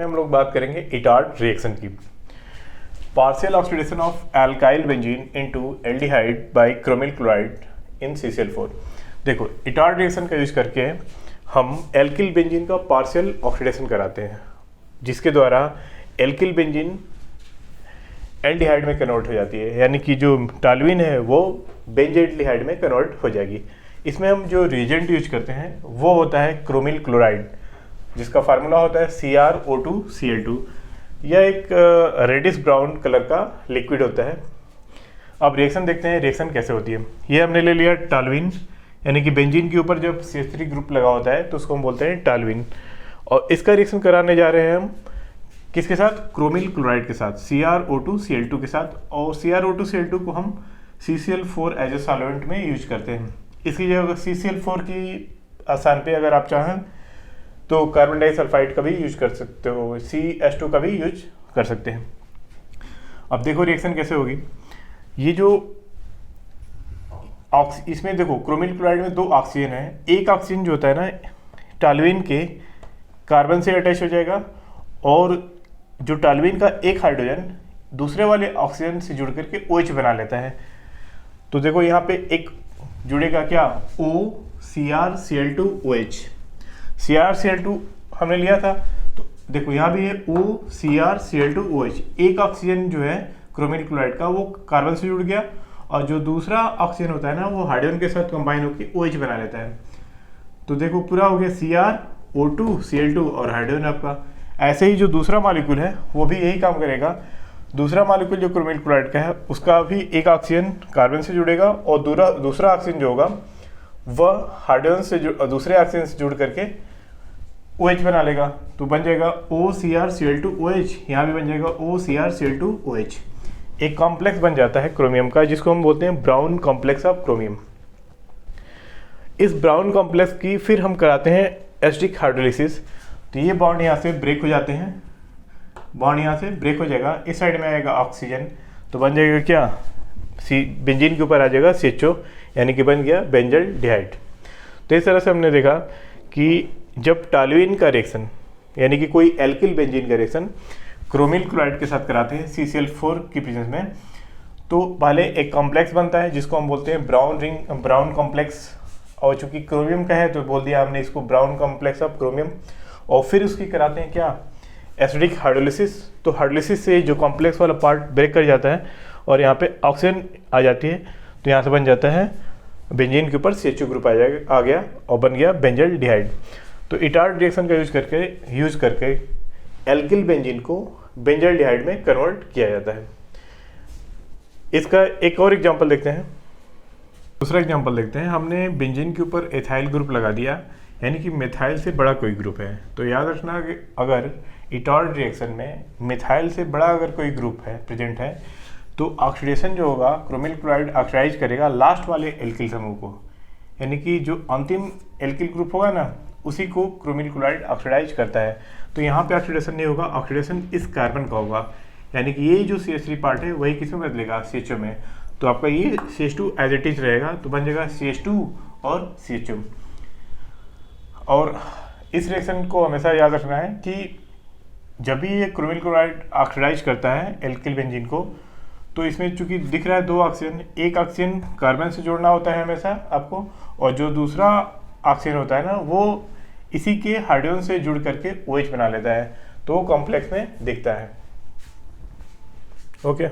में हम लोग बात करेंगे इटार्ड रिएक्शन की। Partial oxidation of alkyl benzene into aldehyde by chromyl chloride in CCl4। देखो, इटार्ड रिएक्शन का यूज करके हम एल्किल बेंजीन का पार्शियल ऑक्सीडेशन कराते हैं, जिसके द्वारा एल्किल बेंजीन एल्डिहाइड में कन्वर्ट हो जाती है, यानी कि जो टालुइन है वो बेंजेल्डिहाइड में कन्वर्ट हो जाएगी। इसमें हम जो रिएजेंट यूज करते हैं वो होता है क्रोमिल क्लोराइड, जिसका फार्मूला होता है CrO2Cl2। यह एक रेडिश ब्राउन कलर का लिक्विड होता है। अब रिएक्शन देखते हैं, रिएक्शन कैसे होती है। ये हमने ले लिया टालुइन, यानी कि बेंजीन के ऊपर जब CH3 ग्रुप लगा होता है तो उसको हम बोलते हैं टालुइन, और इसका रिएक्शन कराने जा रहे हैं हम किसके साथ? क्रोमिल क्लोराइड के साथ, CrO2Cl2 के साथ। और CrO2Cl2 को हम CCl4 एज ए सॉल्वेंट में यूज करते हैं। इसकी जगह CCl4 की स्थान पे अगर आप चाहें तो कार्बन डाइसल्फाइड का भी यूज कर सकते हो, CH2 का भी यूज कर सकते हैं। अब देखो रिएक्शन कैसे होगी। ये जो इसमें देखो क्रोमिल क्लोराइड में 2 ऑक्सीजन है। एक ऑक्सीजन जो होता है ना टालुइन के कार्बन से अटैच हो जाएगा, और जो टालुइन का एक हाइड्रोजन दूसरे वाले ऑक्सीजन से जुड़ करके OH बना लेता है। तो देखो यहाँ पे एक जुड़ेगा क्या? OCrCl2OH। CrCl2 हमने लिया था, तो देखो यहाँ भी है OCrCl2OH। एक ऑक्सीजन जो है क्रोमिल क्लोराइड का वो कार्बन से जुड़ गया, और जो दूसरा ऑक्सीजन होता है ना वो हाइड्रोजन के साथ कंबाइन होकर OH बना लेता है। तो देखो पूरा हो गया CrO2Cl2 और हाइड्रोजन आपका। ऐसे ही जो दूसरा मॉलिक्यूल है वो भी यही काम करेगा। दूसरा मॉलिक्यूल जो क्रोमिल क्लोराइड का है उसका भी एक ऑक्सीजन कार्बन से जुड़ेगा, और दूसरा ऑक्सीजन जो होगा वह हाइड्रोजन से दूसरे ऑक्सीजन से जुड़ करके OH बना लेगा। तो बन जाएगा OCrCl2OH, यहाँ भी बन जाएगा OCrCl2OH। एक कॉम्प्लेक्स बन जाता है क्रोमियम का, जिसको हम बोलते हैं ब्राउन कॉम्प्लेक्स ऑफ क्रोमियम। इस ब्राउन कॉम्प्लेक्स की फिर हम कराते हैं एसिडिक हाइड्रोलिसिस। तो ये बॉन्ड यहाँ से ब्रेक हो जाते हैं, बॉन्ड यहाँ से ब्रेक हो जाएगा, इस साइड में आएगा ऑक्सीजन, तो बन जाएगा क्या? बेंजीन के ऊपर आ जाएगा CHO, यानी कि बन गया बेंजल्डिहाइड। तो इस तरह से हमने देखा कि जब टालुइन का रिएक्शन, यानी कि कोई एल्किल बेंजीन का रिएक्शन क्रोमिल क्लोराइड के साथ कराते हैं CCl4 की प्रेजेंस में, तो पहले एक कॉम्प्लेक्स बनता है जिसको हम बोलते हैं ब्राउन कॉम्प्लेक्स। और चूंकि क्रोमियम का है तो बोल दिया हमने इसको ब्राउन कॉम्प्लेक्स ऑफ क्रोमियम। और फिर उसकी कराते हैं क्या? Acidic hydrolysis. तो हाइड्रोलिसिस से जो कॉम्प्लेक्स वाला पार्ट ब्रेक कर जाता है और यहाँ पे ऑक्सीजन आ जाती है, तो यहाँ से बन जाता है बेंजीन के ऊपर CHO ग्रुप आ गया और बन गया बेंजल्डिहाइड। तो इटार्ड रिएक्शन का यूज करके एल्किल बेंजीन को बेंजल्डिहाइड में कन्वर्ट किया जाता है। इसका एक और एग्जांपल देखते हैं। दूसरा एग्जांपल देखते हैं। हमने बेंजीन के ऊपर एथाइल ग्रुप लगा दिया, यानी कि मिथाइल से बड़ा कोई ग्रुप है। तो याद रखना कि अगर इटार्ड रिएक्शन में मिथाइल से बड़ा अगर कोई ग्रुप है प्रेजेंट है, तो ऑक्सीडेशन जो होगा क्रोमिल क्लोराइड ऑक्सीडाइज करेगा लास्ट वाले एल्किल समूह को, यानी कि जो अंतिम एल्किल ग्रुप होगा ना उसी को क्रोमिल क्लोराइड ऑक्सीडाइज करता है। तो यहाँ पे ऑक्सीडेशन नहीं होगा, ऑक्सीडेशन इस कार्बन का होगा, यानी कि ये जो CH3 पार्ट है वही किस में बदलेगा? CHO में। तो आपका ये CH2 एज इट इज रहेगा, तो बन जाएगा CH2 और CHO। और इस रिएक्शन को हमेशा याद रखना है कि जब भी ये क्रोमिल क्लोराइड ऑक्सीडाइज करता है एल्किल बेंजीन को, तो इसमें चूंकि दिख रहा है 2 ऑक्सीजन, एक ऑक्सीजन कार्बन से जोड़ना होता है हमेशा आपको, और जो दूसरा ऑक्सीजन होता है ना वो इसी के हाइड्रोजन से जुड़ करके OH बना लेता है, तो वो कॉम्प्लेक्स में दिखता है। ओके।